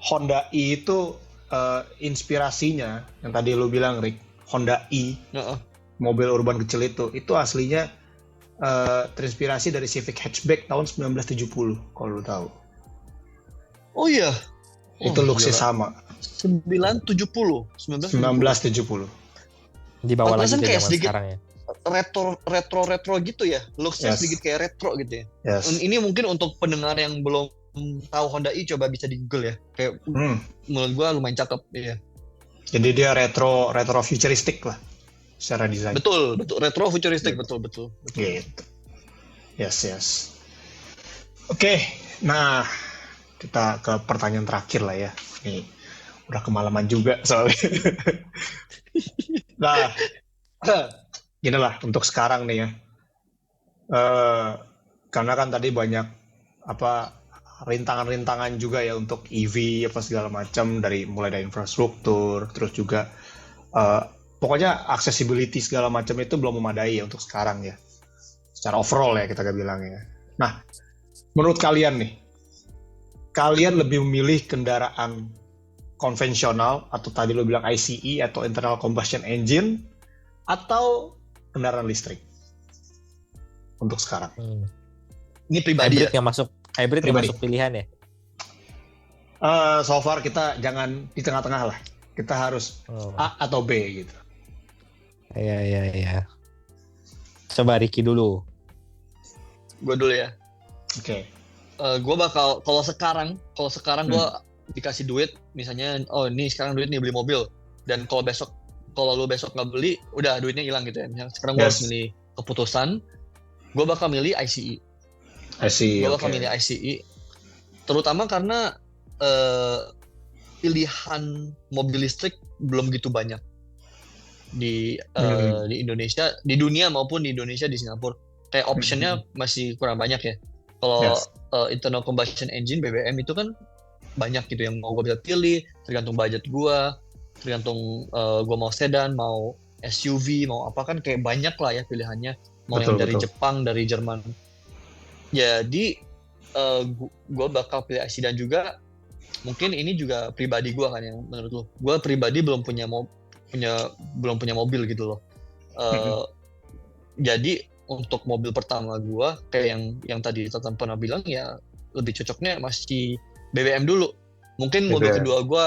Honda i itu inspirasinya yang tadi lu bilang, Rick, Honda i, mobil urban kecil itu aslinya terinspirasi dari Civic hatchback tahun 1970 kalau lu tahu. Oh iya. Itu looks-nya sama. 1970. 1970. Dibawa lagi Pantesan ke kayak zaman sedikit sekarang ya. retro gitu ya. Looks-nya Yes. sedikit kayak retro gitu ya. Yes. Ini mungkin untuk pendengar yang belum tahu Honda i coba bisa di Google ya. Kayak menurut gua lumayan cakep ya. Jadi dia retro futuristik lah secara desain. Betul. Retro futuristik betul. Gitu. Yes. Oke, nah kita ke pertanyaan terakhir lah ya. Nih, udah kemalaman juga soalnya. Nah, gini lah untuk sekarang nih ya. Karena kan tadi banyak rintangan-rintangan juga ya untuk EV apa segala macam, mulai dari infrastruktur, terus juga pokoknya accessibility segala macam itu belum memadai ya untuk sekarang ya. Secara overall ya kita bilang ya. Nah, menurut kalian nih, kalian lebih memilih kendaraan konvensional atau tadi lo bilang ICE atau internal combustion engine atau kendaraan listrik untuk sekarang? Ini pribadi Hybrid nggak masuk, hybrid nggak masuk pilihan ya? So far kita jangan di tengah-tengah lah. Kita harus A atau B gitu. Iya. Coba Ricky dulu. Gue dulu ya. Oke. Gue bakal kalau sekarang gue dikasih duit, misalnya ini sekarang duit nih beli mobil, dan kalau lu besok nggak beli, udah duitnya hilang gitu ya. Misalnya sekarang gue harus milih keputusan, gue bakal milih ICE. Gue bakal milih ICE, terutama karena pilihan mobil listrik belum gitu banyak di Indonesia, di dunia maupun di Indonesia, di Singapura. Kayak optionnya masih kurang banyak ya. Kalau internal combustion engine BBM itu kan banyak gitu yang mau gue bisa pilih, tergantung budget gue, tergantung gue mau sedan, mau SUV, mau apa, kan kayak banyak lah ya pilihannya. Mau yang dari Jepang, dari Jerman. Jadi gue bakal pilih IC, dan juga mungkin ini juga pribadi gue kan, yang menurut lo, gue pribadi belum punya mobil gitu loh. Jadi untuk mobil pertama gue, kayak yang tadi Tatan pernah bilang, ya lebih cocoknya masih BBM dulu. Mungkin mobil kedua gue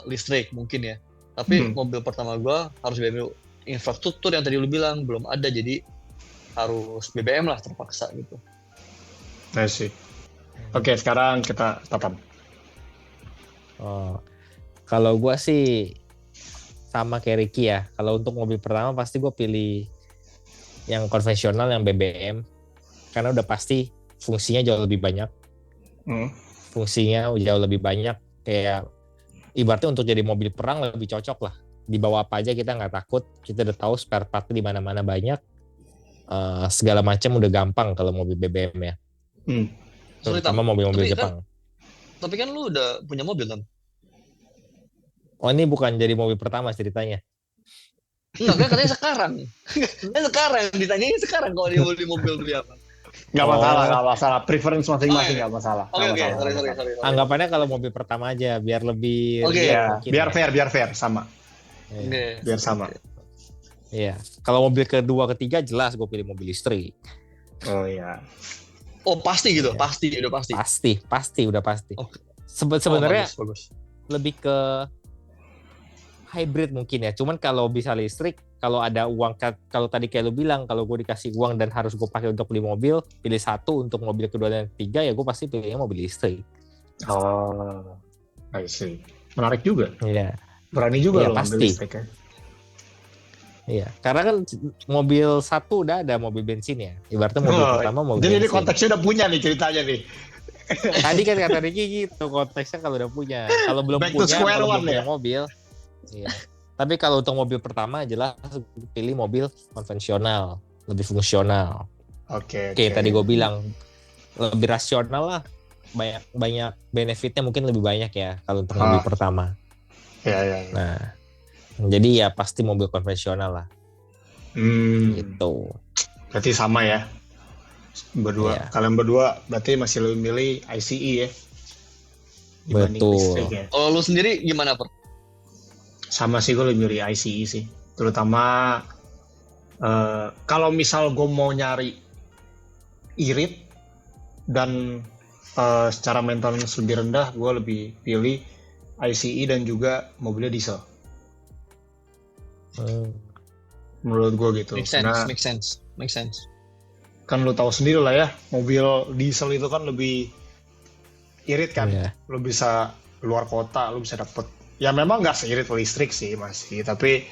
listrik mungkin ya, tapi mobil pertama gue harus BBM dulu. Infrastruktur yang tadi lu bilang belum ada, jadi harus BBM lah terpaksa gitu. I see. Oke, sekarang kita Tatan. Kalau gue sih sama kayak Ricky ya. Kalau untuk mobil pertama pasti gue pilih yang konvensional, yang BBM, karena udah pasti fungsinya jauh lebih banyak. Fungsinya jauh lebih banyak, kayak ibaratnya untuk jadi mobil perang lebih cocok lah. Dibawa apa aja kita nggak takut, kita udah tahu spare part di mana-mana banyak, segala macam udah gampang kalau mobil BBM ya. Terutama mobil-mobil Jepang. Tapi kan lu udah punya mobil kan? Oh, ini bukan jadi mobil pertama ceritanya. Enggak, kan katanya sekarang. Sekarang ditanyain sekarang kalau dia beli mobil beli apa? Nggak masalah. Preference masing-masing nggak masalah. Oke. Sorry. Anggapannya kalau mobil pertama aja biar lebih. Biar fair sama. Biar sama. Iya. Kalau mobil kedua, ketiga jelas gue pilih mobil listrik. Oh iya. Oh pasti gitu, udah pasti. Pasti udah pasti. Okay. Sebenarnya bagus. lebih ke hybrid mungkin ya. Cuman kalau bisa listrik, kalau ada uang, kalau tadi kayak lu bilang, kalau gue dikasih uang dan harus gue pakai untuk beli mobil, pilih satu untuk mobil kedua dan ketiga, ya gue pasti pilihnya mobil listrik. Oh, I see. Menarik juga. Iya. Berani juga loh mobil listrik ya. Iya, karena kan mobil satu udah ada mobil bensin ya. Ibaratnya mobil pertama mobil jadi bensin. Jadi konteksnya udah punya nih ceritanya nih. Tadi kan kata Ricky gitu, konteksnya kalau udah punya. Kalau belum punya, kalau belum punya mobil. Iya. Tapi kalau untuk mobil pertama jelas pilih mobil konvensional, lebih fungsional. Oke. Tadi gue bilang lebih rasional lah. Banyak benefitnya mungkin lebih banyak ya kalau untuk mobil pertama. Iya. Nah, jadi ya pasti mobil konvensional lah. Gitu. Berarti sama ya. Berdua. Iya. Kalian berdua berarti masih lebih milih ICE ya. Betul. Ya. Kalau lu sendiri gimana, Per? Sama sih, gue lebih milih ICE sih. Terutama kalau misal gue mau nyari irit dan secara maintenance lebih rendah, gue lebih pilih ICE dan juga mobilnya diesel. Menurut gue gitu. Make sense. Kan lu tahu sendiri lah ya, mobil diesel itu kan lebih irit kan. Lu bisa luar kota, lu bisa dapet. Ya memang nggak seirit listrik sih masih, tapi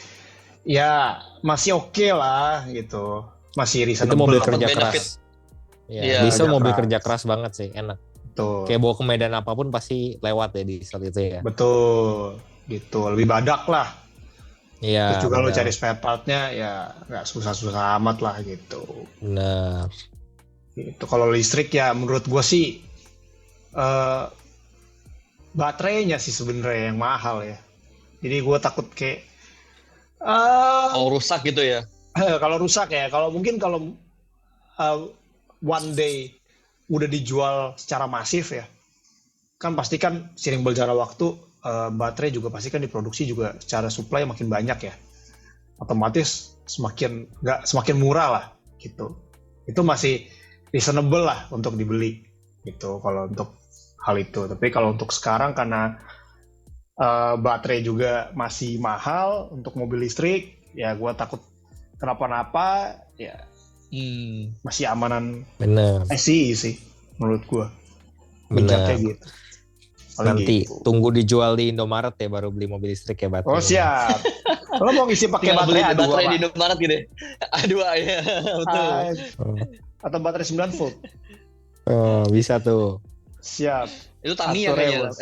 ya masih oke lah gitu. Masih reasonable. Itu mobil kerja keras. Ya, diesel mobil kerja keras banget sih, enak. Betul. Kayak bawa ke medan apapun pasti lewat ya diesel itu ya. Betul, gitu. Lebih badak lah. Iya. Terus juga lo cari spare partnya ya nggak susah-susah amat lah gitu. Benar. Gitu. Kalau listrik ya menurut gue sih eh, baterainya sih sebenarnya yang mahal ya. Jadi gue takut kayak rusak gitu ya. kalau rusak ya. Kalau mungkin kalau one day udah dijual secara masif ya, kan pasti kan seiring berjalannya waktu baterai juga pasti kan diproduksi juga secara supply makin banyak ya. Otomatis semakin murah lah gitu. Itu masih reasonable lah untuk dibeli gitu kalau untuk hal itu. Tapi kalau untuk sekarang karena baterai juga masih mahal untuk mobil listrik, ya gue takut kenapa-napa ya. Masih amanan SI sih menurut gue. Bener. Gitu. Nanti gitu. tunggu dijual di Indomaret ya baru beli mobil listrik ya baterai. Oh siap. Kalau mau ngisi pakai baterai A2 baterai di Indomaret gitu. A2 ya, betul. Atau baterai 9 volt. Oh, bisa tuh. Siap. Itu Tamiya kayaknya.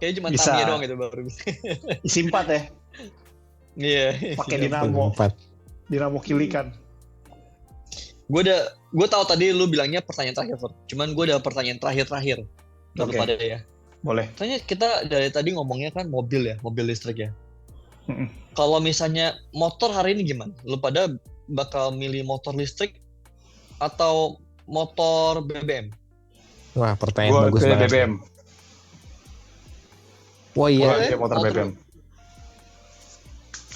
Kayaknya cuma bisa. Tamiya doang itu baru bisa. Isi 4 ya. Iya. Pakai dinamo. Dinamo kilikan. Gue tahu tadi lu bilangnya pertanyaan terakhir, Fer. Cuman gue ada pertanyaan terakhir daripada ya. Boleh. Tanya kita dari tadi ngomongnya kan mobil ya, mobil listrik ya. Kalau misalnya motor hari ini gimana? Lu pada bakal milih motor listrik atau motor BBM? Wah, pertanyaan bagus banget. BBM. Wah iya. Motor BBM.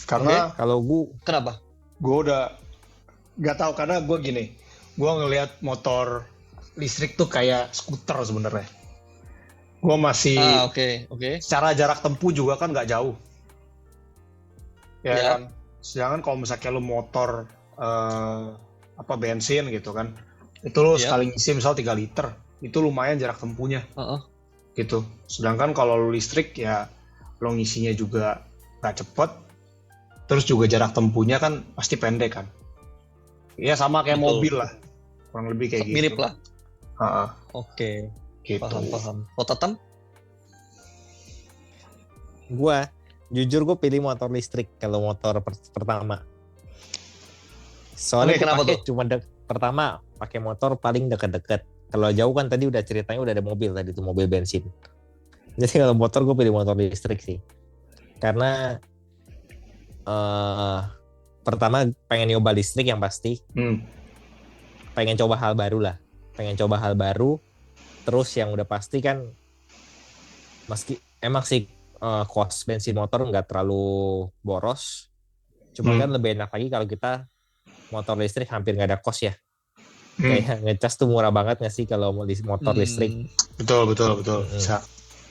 Karena kalau kenapa? Gue udah gak tahu karena gue gini. Gue ngelihat motor listrik tuh kayak skuter sebenarnya. Gue masih oke. secara jarak tempuh juga kan nggak jauh. Ya kan. Sedangkan kalau misalnya lu motor bensin gitu kan, itu lu sekali ngisi misal 3 liter, itu lumayan jarak tempuhnya. Gitu. Sedangkan kalau lu listrik ya lu ngisinya juga nggak cepet, terus juga jarak tempuhnya kan pasti pendek kan. Ya sama kayak mobil lah, kurang lebih kayak mirip gitu. Mirip lah. Oke. Gitu. Paham. Oh, Tatam? Jujur gue pilih motor listrik kalau motor pertama. Soalnya kenapa tuh? Cuma pertama pakai motor paling deket-deket. Kalau jauh kan tadi udah ceritanya udah ada mobil tadi itu mobil bensin. Jadi kalau motor gue pilih motor listrik sih. Karena pertama pengen nyoba listrik yang pasti. Pengen coba hal baru. Terus yang udah pasti kan emang sih cost bensin motor nggak terlalu boros. Cuma kan lebih enak lagi kalau kita motor listrik hampir nggak ada cost ya. Kayak ngecas tuh murah banget nggak sih kalau motor listrik? Betul. Bisa.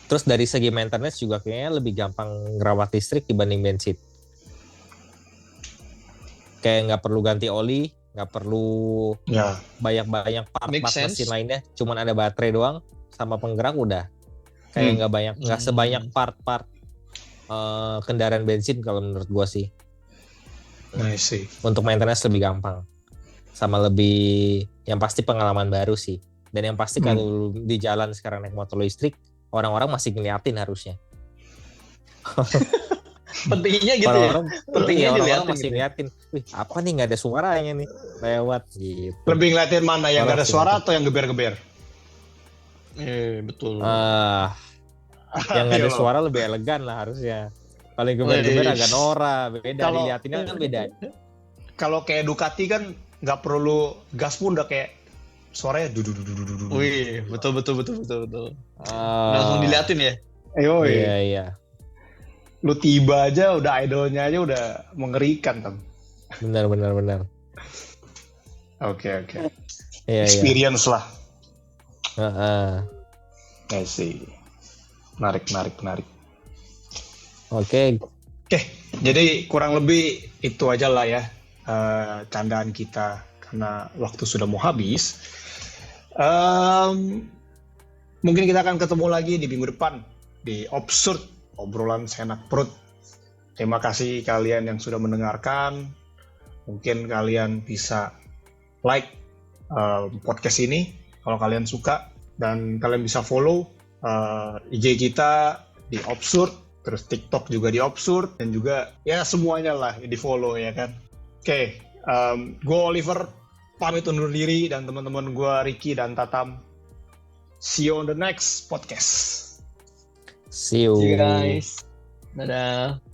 Terus dari segi maintenance juga kayaknya lebih gampang ngerawat listrik dibanding bensin. Kayak nggak perlu ganti oli, nggak perlu banyak part mesin lainnya, cuman ada baterai doang sama penggerak udah. Kayak nggak sebanyak part kendaraan bensin kalau menurut gua sih. I see. Untuk maintenance lebih gampang, sama lebih yang pasti pengalaman baru sih. Dan yang pasti kalau di jalan sekarang naik motor listrik, orang-orang masih ngeliatin harusnya. Pentingnya gitu pentingnya orang-orang masih ngeliatin. Wih, apa nih nggak ada suaranya nih lewat gitu. Lebih ngeliatin mana yang nggak ada suara atau yang geber-geber? Betul. Yang nggak ada suara lebih elegan lah harusnya. Paling geber-geber agak norak, beda. Dilihatinnya kan beda. Kalau kayak Ducati kan nggak perlu gas pun udah kayak suaranya dudu. Wih, betul. Langsung diliatin ya. Iya. Lu tiba aja udah idolnya aja udah mengerikan kan. Benar. Oke. Experience lah. I see. Menarik. Oke, jadi kurang lebih itu aja lah ya candaan kita karena waktu sudah mau habis. Mungkin kita akan ketemu lagi di minggu depan di Absurd, obrolan seenak perut. Terima kasih kalian yang sudah mendengarkan. Mungkin kalian bisa like podcast ini kalau kalian suka, dan kalian bisa follow IG kita di Absurd, terus TikTok juga di Absurd, dan juga ya semuanya lah di follow ya kan. Oke, gue Oliver pamit undur diri, dan teman-teman gue Ricky dan Tatam See you on the next podcast. See you. See you guys. Dadah.